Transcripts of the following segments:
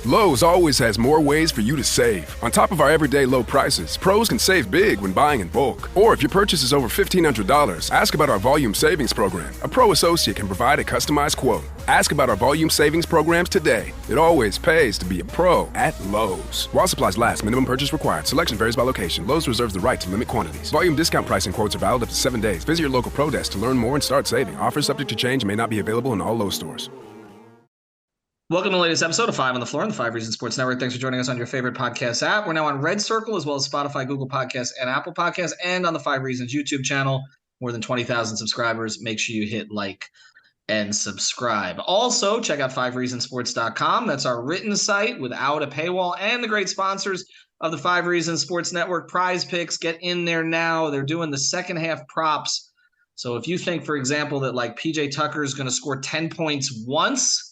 Lowe's always has more ways for you to save. On top of our everyday low prices, pros can save big when buying in bulk. Or if your purchase is over $1,500, ask about our volume savings program. A pro associate can provide a customized quote. Ask about our volume savings programs today. It always pays to be a pro at Lowe's. While supplies last, minimum purchase required. Selection varies by location. Lowe's reserves the right to limit quantities. Volume discount pricing quotes are valid up to 7 days. Visit your local pro desk to learn more and start saving. Offers subject to change and may not be available in all Lowe's stores. Welcome to the latest episode of 5 on the Floor on the 5 Reasons Sports Network. Thanks for joining us on your favorite podcast app. We're now on Red Circle as well as Spotify, Google Podcasts, and Apple Podcasts, and on the 5 Reasons YouTube channel. More than 20,000 subscribers. Make sure you hit like and subscribe. Also, check out 5reasonsports.com. That's our written site without a paywall and the great sponsors of the 5 Reasons Sports Network. Prize Picks, get in there now. They're doing the second half props. So if you think, for example, that like PJ Tucker is going to score 10 points once,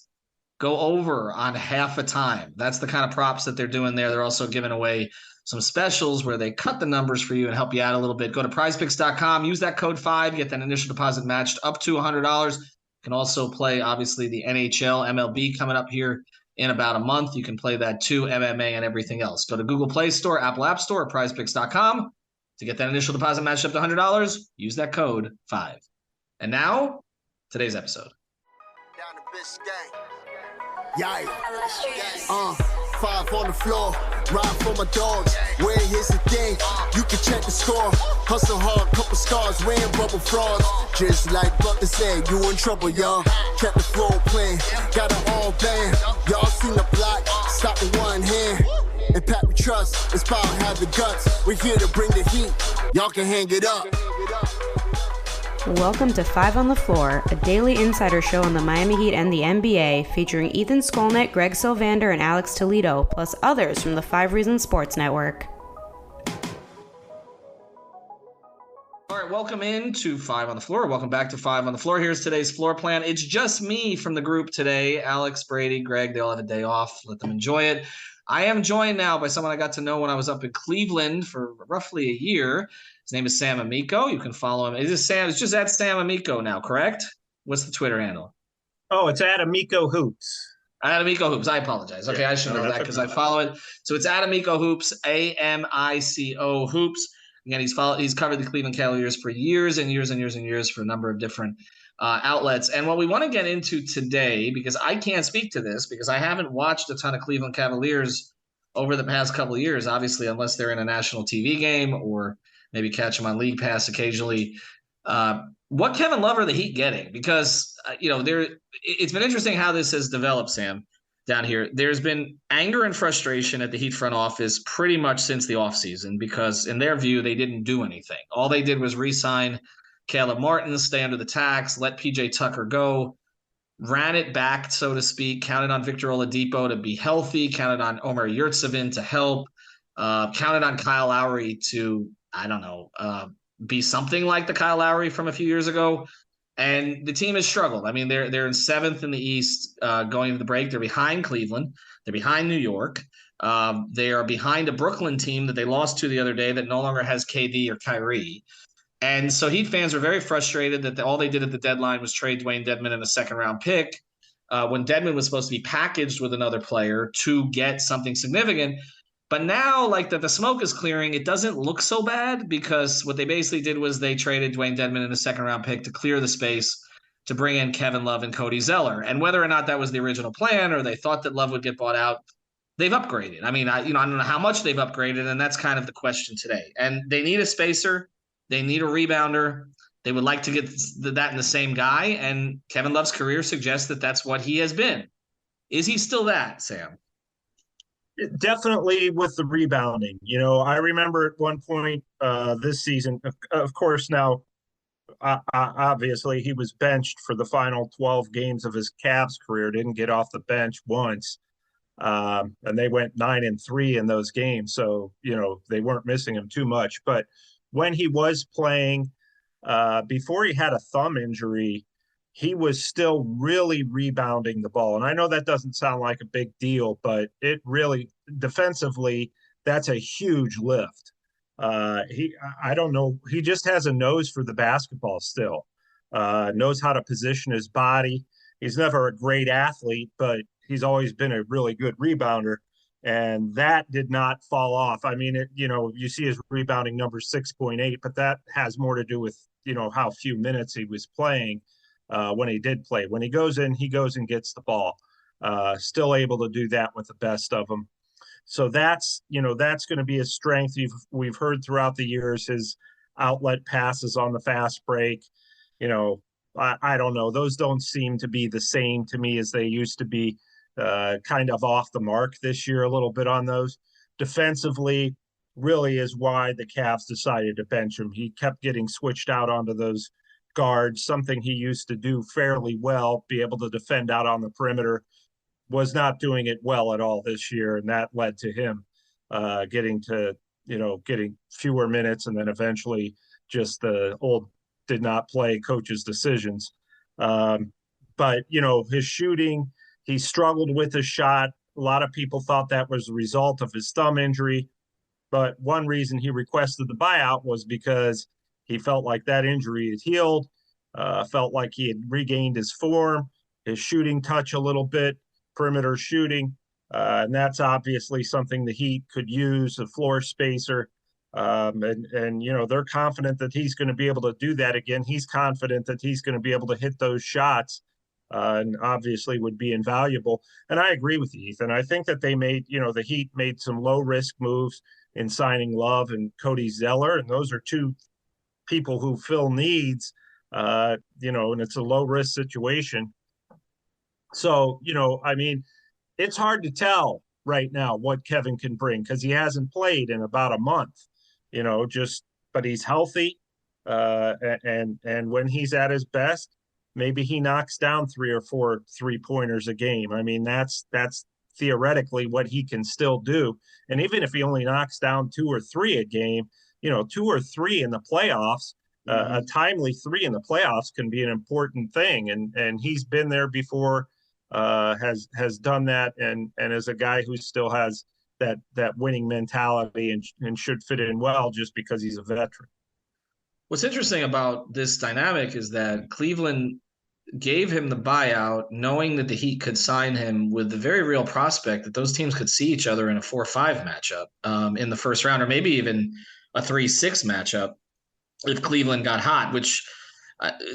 go over on half a time. That's the kind of props that they're doing there. They're also giving away some specials where they cut the numbers for you and help you out a little bit. Go to prizepicks.com, use that code 5, get that initial deposit matched up to $100. You can also play, obviously, the NHL, MLB coming up here in about a month. You can play that too, MMA and everything else. Go to Google Play Store, Apple App Store, or prizepicks.com to get that initial deposit matched up to $100. Use that code 5. And now, today's episode. Down to Biscayne. Yeah, 5 on the floor, ride for my dogs. Where here's the thing, you can check the score. Hustle hard, couple scars, wearing bubble frogs. Just like Butler said, you in trouble, y'all. Kept the floor playing, got it all band. Y'all seen the block, stop with one hand. And Pat we trust, it's power have the guts. We're here to bring the heat, y'all can hang it up. Welcome to 5 on the Floor, a daily insider show on the Miami Heat and the NBA, featuring Ethan Skolnick, Greg Sylvander, and Alex Toledo, plus others from the 5 Reasons Sports Network. All right, welcome in to 5 on the Floor. Welcome back to 5 on the Floor. Here's today's floor plan. It's just me from the group today. Alex, Brady, Greg, they all have a day off. Let them enjoy it. I am joined now by someone I got to know when I was up in Cleveland for roughly a year. His name is Sam Amico. You can follow him. It's just at Sam Amico now, correct? What's the Twitter handle? Oh, it's at Amico Hoops. At Amico Hoops. I apologize. Okay, I should know that because I follow it. So it's at Amico Hoops, AMICO Hoops. Again, he's covered the Cleveland Cavaliers for years and years and years and years for a number of different outlets. And what we want to get into today, because I can't speak to this because I haven't watched a ton of Cleveland Cavaliers over the past couple of years, obviously, unless they're in a national TV game or maybe catch them on League Pass occasionally. What Kevin Love are the Heat getting? Because, it's been interesting how this has developed, Sam, down here. There's been anger and frustration at the Heat front office pretty much since the offseason because, in their view, they didn't do anything. All they did was re-sign Caleb Martin, stay under the tax, let PJ Tucker go, ran it back, so to speak, counted on Victor Oladipo to be healthy, counted on Omer Yurtseven to help, counted on Kyle Lowry to be something like the Kyle Lowry from a few years ago. And the team has struggled. I mean, they're in 7th in the East going into the break. They're behind Cleveland. They're behind New York. They are behind a Brooklyn team that they lost to the other day that no longer has KD or Kyrie. And so Heat fans are very frustrated that all they did at the deadline was trade Dwayne Dedmon in a second-round pick when Dedmon was supposed to be packaged with another player to get something significant. But now, like that the smoke is clearing, it doesn't look so bad because what they basically did was they traded Dwayne Dedmon in a second-round pick to clear the space to bring in Kevin Love and Cody Zeller. And whether or not that was the original plan or they thought that Love would get bought out, they've upgraded. I mean, I don't know how much they've upgraded, and that's kind of the question today. And they need a spacer. They need a rebounder. They would like to get that in the same guy, and Kevin Love's career suggests that that's what he has been. Is he still that, Sam? Definitely with the rebounding. I remember at one point this season, of course, now, obviously, he was benched for the final 12 games of his Cavs career, didn't get off the bench once. And they went 9-3 in those games. So, they weren't missing him too much. But when he was playing, before he had a thumb injury, he was still really rebounding the ball. And I know that doesn't sound like a big deal, but it really, defensively, that's a huge lift. I don't know. He just has a nose for the basketball still, knows how to position his body. He's never a great athlete, but he's always been a really good rebounder, and that did not fall off. I mean, you see his rebounding number 6.8, but that has more to do with how few minutes he was playing when he did play. When he goes in, he goes and gets the ball. Still able to do that with the best of them. So that's going to be a strength. We've heard throughout the years his outlet passes on the fast break. I don't know. Those don't seem to be the same to me as they used to be. Kind of off the mark this year a little bit on those. Defensively, really is why the Cavs decided to bench him. He kept getting switched out onto those guards, something he used to do fairly well, be able to defend out on the perimeter. Was not doing it well at all this year, and that led to him getting fewer minutes, and then eventually just the old did not play coach's decisions. But his shooting, he struggled with his shot. A lot of people thought that was a result of his thumb injury, but one reason he requested the buyout was because he felt like that injury had healed, felt like he had regained his form, his shooting touch a little bit, perimeter shooting, and that's obviously something the Heat could use, a floor spacer. And they're confident that he's going to be able to do that again. He's confident that he's going to be able to hit those shots, and obviously would be invaluable. And I agree with you, Ethan. I think that they made, the Heat made some low risk moves in signing Love and Cody Zeller, and those are two people who fill needs, and it's a low risk situation. So, I mean, it's hard to tell right now what Kevin can bring because he hasn't played in about a month, but he's healthy. And when he's at his best, maybe he knocks down 3 or 4 3-pointers a game. I mean, that's theoretically what he can still do. And even if he only knocks down 2 or 3 a game, 2 or 3 in the playoffs, a timely 3 in the playoffs can be an important thing. And he's been there before. Has done that and is a guy who still has that winning mentality and should fit in well just because he's a veteran. What's interesting about this dynamic is that Cleveland gave him the buyout knowing that the Heat could sign him with the very real prospect that those teams could see each other in a 4-5 matchup in the first round, or maybe even a 3-6 matchup if Cleveland got hot, which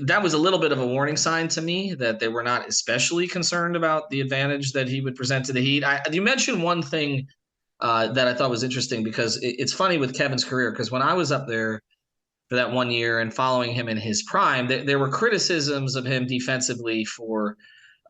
that was a little bit of a warning sign to me that they were not especially concerned about the advantage that he would present to the Heat. You mentioned one thing that I thought was interesting because it's funny with Kevin's career, because when I was up there for that 1 year and following him in his prime, there were criticisms of him defensively for,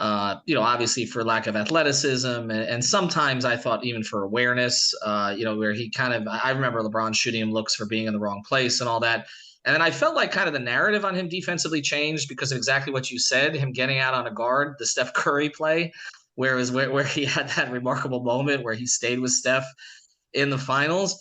obviously for lack of athleticism. And sometimes I thought even for awareness, where he I remember LeBron shooting him looks for being in the wrong place and all that. And then I felt like kind of the narrative on him defensively changed because of exactly what you said, him getting out on a guard, the Steph Curry play, where he had that remarkable moment where he stayed with Steph in the finals.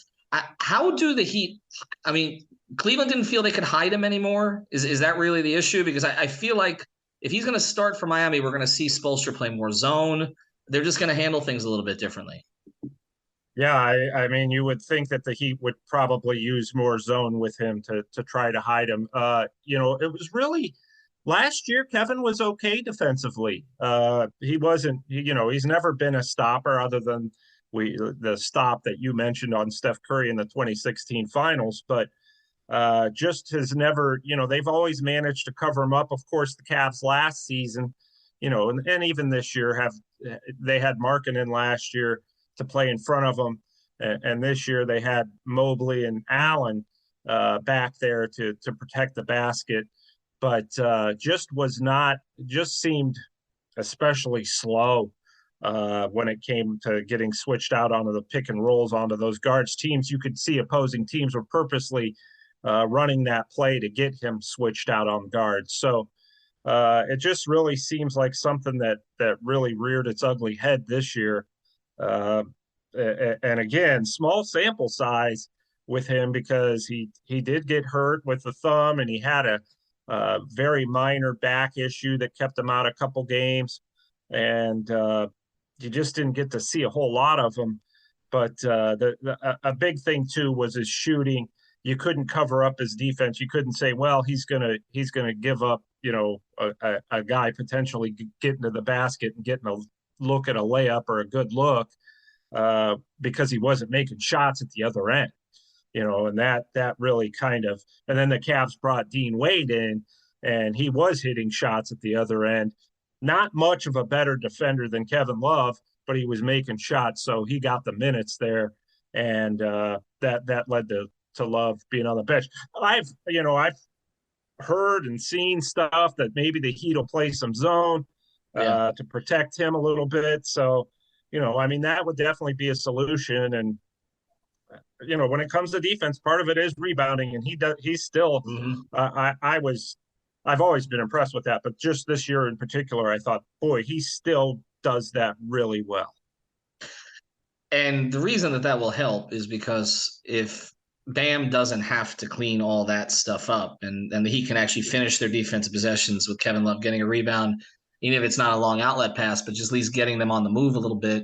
How do the Heat – I mean, Cleveland didn't feel they could hide him anymore. Is that really the issue? Because I feel like if he's going to start for Miami, we're going to see Spoelstra play more zone. They're just going to handle things a little bit differently. Yeah, I mean, you would think that the Heat would probably use more zone with him to try to hide him. It was really last year, Kevin was okay defensively. He wasn't, he's never been a stopper other than the stop that you mentioned on Steph Curry in the 2016 finals, but just has never, they've always managed to cover him up. Of course, the Cavs last season, and even this year they had Markkanen last year to play in front of them. And this year they had Mobley and Allen back there to protect the basket, but just seemed especially slow when it came to getting switched out onto the pick and rolls onto those guards. Teams, you could see opposing teams were purposely running that play to get him switched out on guards. So it just really seems like something that really reared its ugly head this year. And again, small sample size with him because he did get hurt with the thumb and he had a very minor back issue that kept him out a couple games, and you just didn't get to see a whole lot of him. But a big thing too was his shooting. You couldn't cover up his defense. You couldn't say, well, he's gonna give up, a guy potentially getting to the basket and getting look at a layup or a good look because he wasn't making shots at the other end, and that really kind of, and then the Cavs brought Dean Wade in, and he was hitting shots at the other end. Not much of a better defender than Kevin Love, but he was making shots, so he got the minutes there, and that led to Love being on the bench. I've heard and seen stuff that maybe the Heat will play some zone to protect him a little bit. So, that would definitely be a solution. And when it comes to defense, part of it is rebounding, and he's still. I've always been impressed with that, but just this year in particular, I thought, boy, he still does that really well. And the reason that will help is because if Bam doesn't have to clean all that stuff up, and the Heat can actually finish their defensive possessions with Kevin Love getting a rebound, even if it's not a long outlet pass, but just at least getting them on the move a little bit,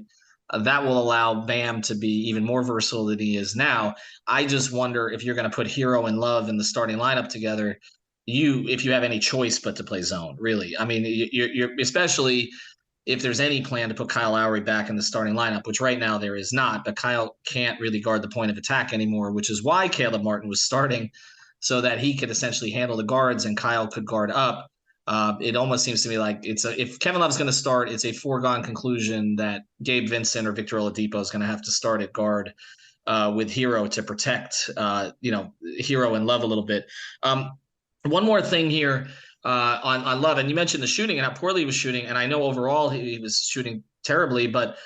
that will allow Bam to be even more versatile than he is now. I just wonder if you're going to put Hero and Love in the starting lineup together, if you have any choice but to play zone, really. I mean, you're especially if there's any plan to put Kyle Lowry back in the starting lineup, which right now there is not, but Kyle can't really guard the point of attack anymore, which is why Caleb Martin was starting, so that he could essentially handle the guards and Kyle could guard up. It almost seems to me like if Kevin Love's going to start, it's a foregone conclusion that Gabe Vincent or Victor Oladipo is going to have to start at guard with Hero to protect, Hero and Love a little bit. One more thing here on Love, and you mentioned the shooting and how poorly he was shooting, and I know overall he was shooting terribly, but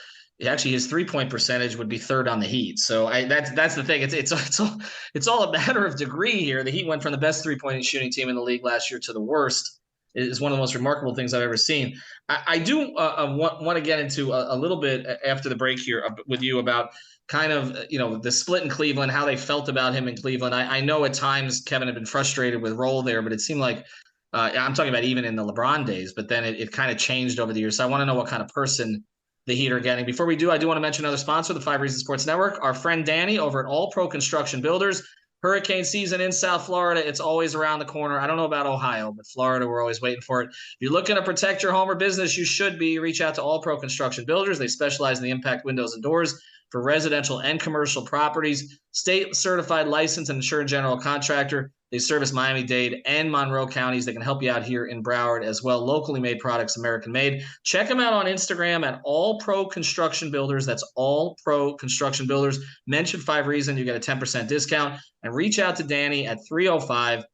actually his 3-point percentage would be third on the Heat. So that's the thing. It's all a matter of degree here. The Heat went from the best 3-point shooting team in the league last year to the worst. It is one of the most remarkable things I've ever seen. I do want to get into a little bit after the break here with you about kind of, the split in Cleveland, how they felt about him in Cleveland. I know at times Kevin had been frustrated with role there, but it seemed like I'm talking about even in the LeBron days, but then it kind of changed over the years. So I want to know what kind of person the Heat are getting. Before we do, I do want to mention another sponsor, the 5 Reasons Sports Network, our friend Danny over at All Pro Construction Builders. Hurricane season in South Florida, it's always around the corner. I don't know about Ohio, but Florida, we're always waiting for it. If you're looking to protect your home or business, you should be. Reach out to All Pro Construction Builders. They specialize in the impact windows and doors for residential and commercial properties. State certified, licensed, and insured general contractor. They service Miami-Dade and Monroe counties. They can help you out here in Broward as well. Locally made products, American made. Check them out on Instagram at All Pro Construction Builders. That's All Pro Construction Builders. Mention 5 Reasons, you get a 10% discount. And reach out to Danny at 305-484-4429,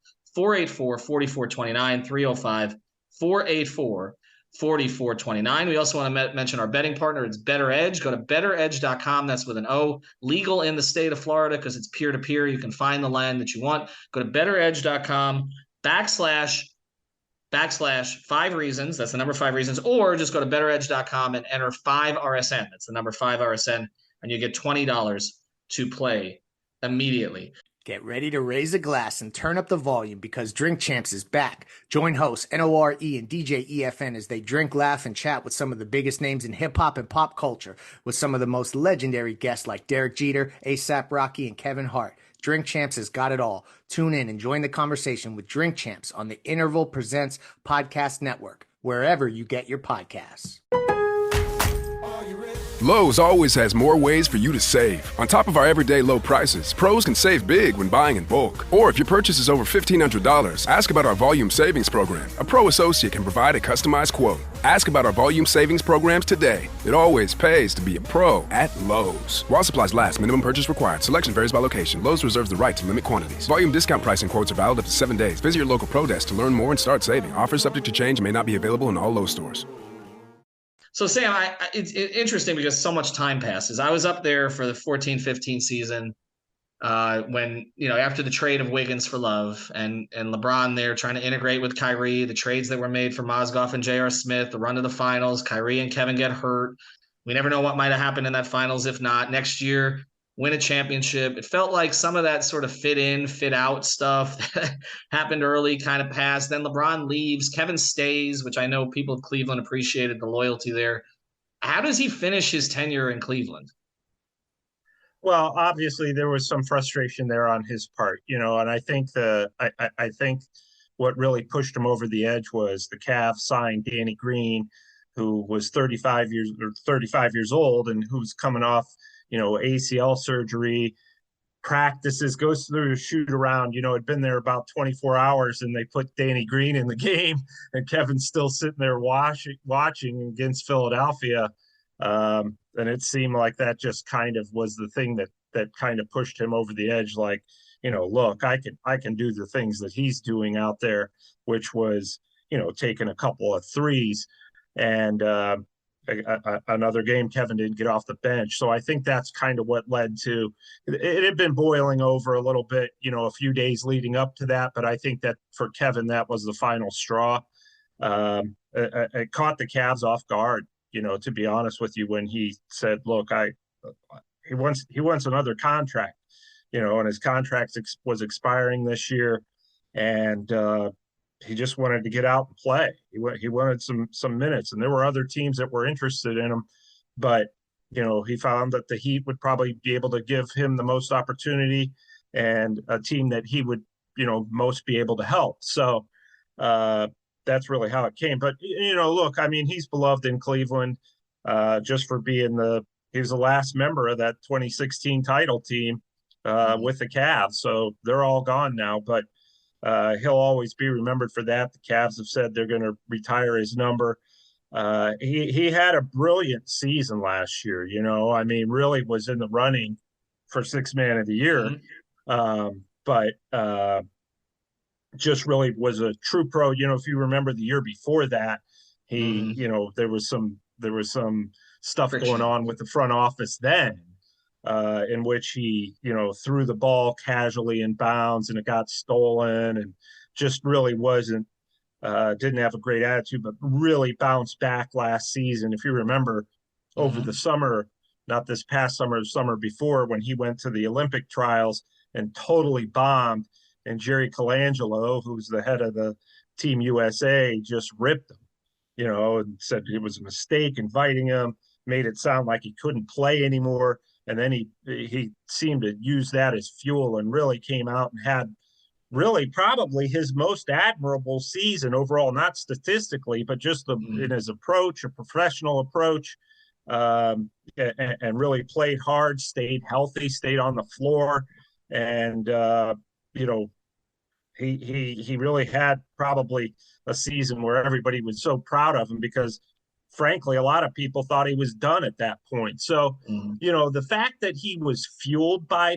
305-484-4429. We also want to mention our betting partner. It's Better Edge. Go to betteredge.com. That's with an O. Legal in the state of Florida because it's peer-to-peer. You can find the land that you want. Go to betteredge.com // 5 Reasons. That's the number 5 Reasons. Or just go to betteredge.com and enter 5RSN. That's the number 5RSN. And you get $20 to play immediately. Get ready to raise a glass and turn up the volume because Drink Champs is back. Join hosts NORE and DJ EFN as they drink, laugh, and chat with some of the biggest names in hip-hop and pop culture with some of the most legendary guests like Derek Jeter, A$AP Rocky, and Kevin Hart. Drink Champs has got it all. Tune in and join the conversation with Drink Champs on the Interval Presents Podcast Network, wherever you get your podcasts. Lowe's always has more ways for you to save. On top of our everyday low prices, pros can save big when buying in bulk. Or if your purchase is over $1,500, ask about our volume savings program. A pro associate can provide a customized quote. Ask about our volume savings programs today. It always pays to be a pro at Lowe's. While supplies last, minimum purchase required. Selection varies by location. Lowe's reserves the right to limit quantities. Volume discount pricing quotes are valid up to 7 days. Visit your local pro desk to learn more and start saving. Offers subject to change and may not be available in all Lowe's stores. So, Sam, it's interesting because so much time passes. I was up there for the 14-15 season when, after the trade of Wiggins for Love and LeBron there trying to integrate with Kyrie, the trades that were made for Mozgov and J.R. Smith, the run to the finals, Kyrie and Kevin get hurt. We never know what might have happened in that finals. If not, next year, win a championship. It felt like some of that sort of fit in, fit out stuff that happened early kind of passed. Then LeBron leaves. Kevin stays, which I know people of Cleveland appreciated the loyalty there. How does he finish his tenure in Cleveland? Well, obviously there was some frustration there on his part, and I think I think what really pushed him over the edge was the Cavs signed Danny Green who was 35 years old and who's coming off, ACL surgery, practices, goes through a shoot around, had been there about 24 hours and they put Danny Green in the game and Kevin's still sitting there watching against Philadelphia. And it seemed like that just kind of was the thing that kind of pushed him over the edge. Like, look, I can do the things that he's doing out there, which was, taking a couple of threes. And another game, Kevin didn't get off the bench. So I think that's kind of what led to it had been boiling over a little bit, a few days leading up to that. But I think that for Kevin, that was the final straw. It caught the Cavs off guard, to be honest with you, when he said, look, he wants another contract, and his contract was expiring this year. And he just wanted to get out and play. He wanted some minutes, and there were other teams that were interested in him, but he found that the Heat would probably be able to give him the most opportunity and a team that he would most be able to help. So that's really how it came. But look, I mean, he's beloved in Cleveland just for being he was the last member of that 2016 title team with the Cavs. So they're all gone now, but he'll always be remembered for that. The Cavs have said they're going to retire his number. He had a brilliant season last year, I mean, really was in the running for Sixth Man of the Year. But just really was a true pro. If you remember the year before that, he, there was some stuff going on with the front office then. In which he, threw the ball casually in bounds and it got stolen and just really didn't have a great attitude, but really bounced back last season. If you remember over the summer, not this past summer, the summer before, when he went to the Olympic trials and totally bombed, and Jerry Colangelo, who's the head of the Team USA, just ripped him, and said it was a mistake inviting him, made it sound like he couldn't play anymore. And then he seemed to use that as fuel and really came out and had really probably his most admirable season overall, not statistically, but just in his approach, a professional approach, and really played hard, stayed healthy, stayed on the floor. And, he really had probably a season where everybody was so proud of him because frankly, a lot of people thought he was done at that point. So, the fact that he was fueled by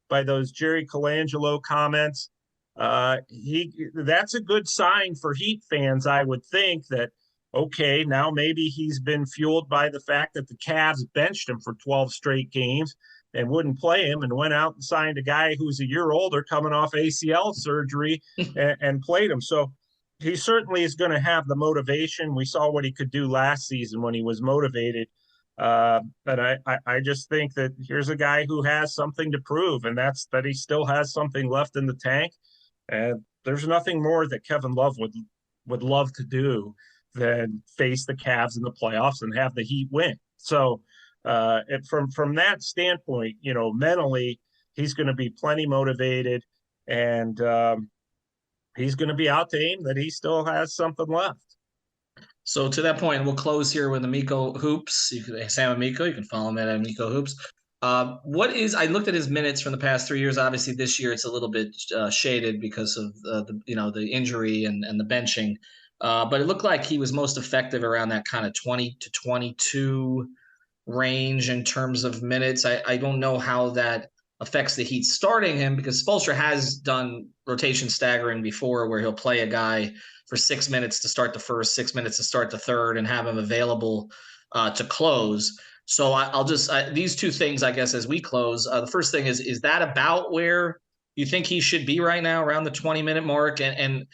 those Jerry Colangelo comments, that's a good sign for Heat fans, I would think, that, okay, now maybe he's been fueled by the fact that the Cavs benched him for 12 straight games and wouldn't play him and went out and signed a guy who's a year older coming off ACL surgery and played him. So, he certainly is going to have the motivation. We saw what he could do last season when he was motivated. But I just think that here's a guy who has something to prove, and that's that he still has something left in the tank. And there's nothing more that Kevin Love would love to do than face the Cavs in the playoffs and have the Heat win. So from that standpoint, mentally, he's going to be plenty motivated, and he's going to be out to aim that he still has something left. So to that point, we'll close here with Amico Hoops. Sam Amico, you can follow him at Amico Hoops. I looked at his minutes from the past 3 years. Obviously, this year it's a little bit shaded because of the injury and the benching. But it looked like he was most effective around that kind of 20 to 22 range in terms of minutes. I don't know how that affects the Heat starting him because Spoelstra has done rotation staggering before where he'll play a guy for 6 minutes to start the first, 6 minutes to start the third, and have him available to close. So I'll just these two things, I guess, as we close. The first thing is that about where you think he should be right now, around the 20-minute mark? And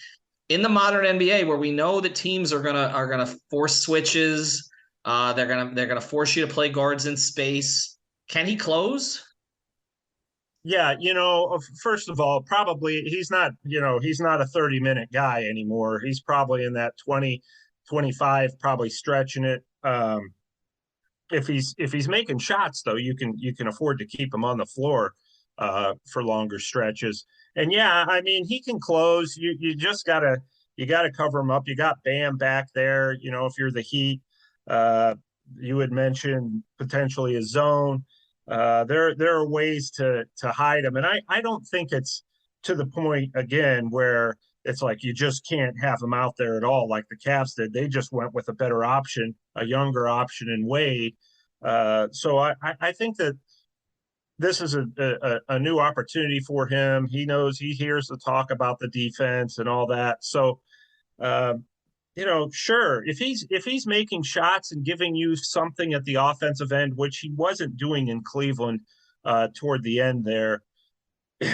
in the modern NBA, where we know that teams are gonna force switches, they're gonna force you to play guards in space. Can he close? Yeah, first of all, probably he's not a 30-minute guy anymore. He's probably in that 20, 25, probably stretching it. If he's making shots, though, you can afford to keep him on the floor for longer stretches. And yeah, I mean, he can close. You just gotta you got to cover him up. You got Bam back there. You know, if you're the Heat, you had mentioned potentially a zone. There are ways to hide him, and I don't think it's to the point again where it's like you just can't have him out there at all, like the Cavs did. They just went with a better option, a younger option in Wade. So I think that this is a new opportunity for him. He knows, he hears the talk about the defense and all that. So, you know, sure, if he's making shots and giving you something at the offensive end, which he wasn't doing in Cleveland toward the end there,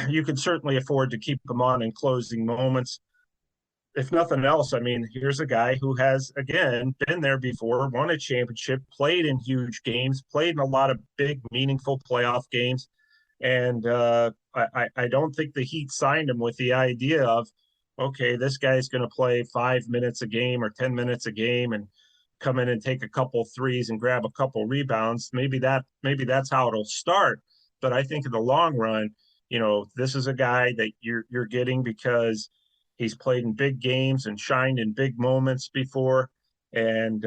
you could certainly afford to keep him on in closing moments. If nothing else, I mean, here's a guy who has, again, been there before, won a championship, played in huge games, played in a lot of big, meaningful playoff games. And I don't think the Heat signed him with the idea of, okay, this guy's going to play 5 minutes a game or 10 minutes a game and come in and take a couple threes and grab a couple rebounds. Maybe that's how it'll start. But I think in the long run, you know, this is a guy that you're getting because he's played in big games and shined in big moments before, and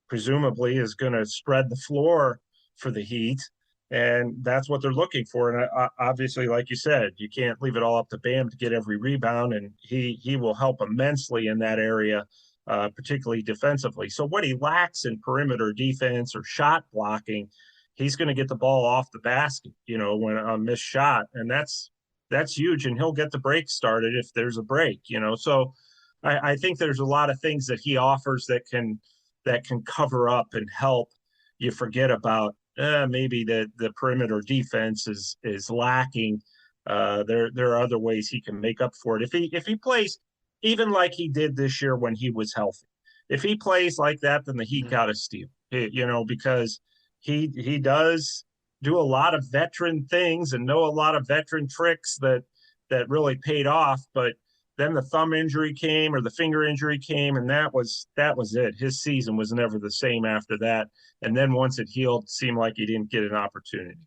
presumably is going to spread the floor for the Heat. And that's what they're looking for. And obviously, like you said, you can't leave it all up to Bam to get every rebound, and he will help immensely in that area, particularly defensively. So what he lacks in perimeter defense or shot blocking, he's going to get the ball off the basket, you know, when a missed shot. And that's huge. And he'll get the break started if there's a break, you know. So I think there's a lot of things that he offers that can cover up and help you forget about maybe the perimeter defense is lacking. There are other ways he can make up for it. If he plays even like he did this year when he was healthy, if he plays like that, then the Heat got to steal, you know, because he does do a lot of veteran things and know a lot of veteran tricks that really paid off. But then the thumb injury came or the finger injury came, and that was it. His season was never the same after that. And then once it healed, it seemed like he didn't get an opportunity.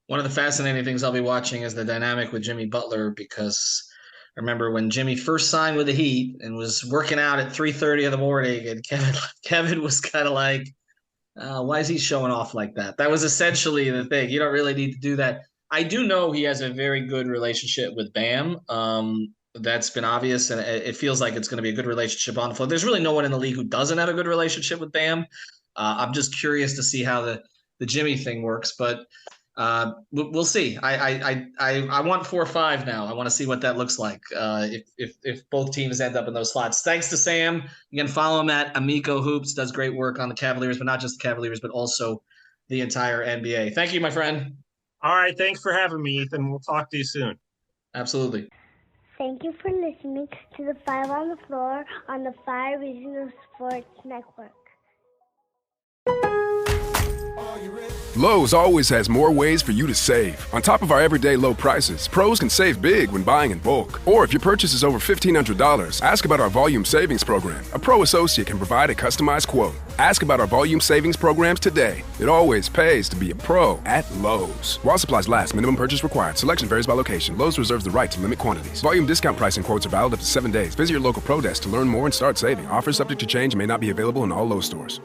One of the fascinating things I'll be watching is the dynamic with Jimmy Butler, because I remember when Jimmy first signed with the Heat and was working out at 3:30 in the morning, and Kevin was kind of like, why is he showing off like that? That was essentially the thing. You don't really need to do that. I do know he has a very good relationship with Bam. That's been obvious, and it feels like it's going to be a good relationship on the floor. There's really no one in the league who doesn't have a good relationship with Bam. I'm just curious to see how the Jimmy thing works, but we'll see. I want 4 or 5 now. I want to see what that looks like if both teams end up in those slots. Thanks to Sam. You can follow him at Amico Hoops. Does great work on the Cavaliers, but not just the Cavaliers, but also the entire NBA. Thank you, my friend. All right. Thanks for having me, Ethan. We'll talk to you soon. Absolutely. Thank you for listening to the Five on the Floor on the Five Regional Sports Network. Lowe's always has more ways for you to save. On top of our everyday low prices, pros can save big when buying in bulk. Or if your purchase is over $1,500, ask about our volume savings program. A pro associate can provide a customized quote. Ask about our volume savings programs today. It always pays to be a pro at Lowe's. While supplies last, minimum purchase required. Selection varies by location. Lowe's reserves the right to limit quantities. Volume discount pricing quotes are valid up to 7 days. Visit your local pro desk to learn more and start saving. Offers subject to change and may not be available in all Lowe's stores.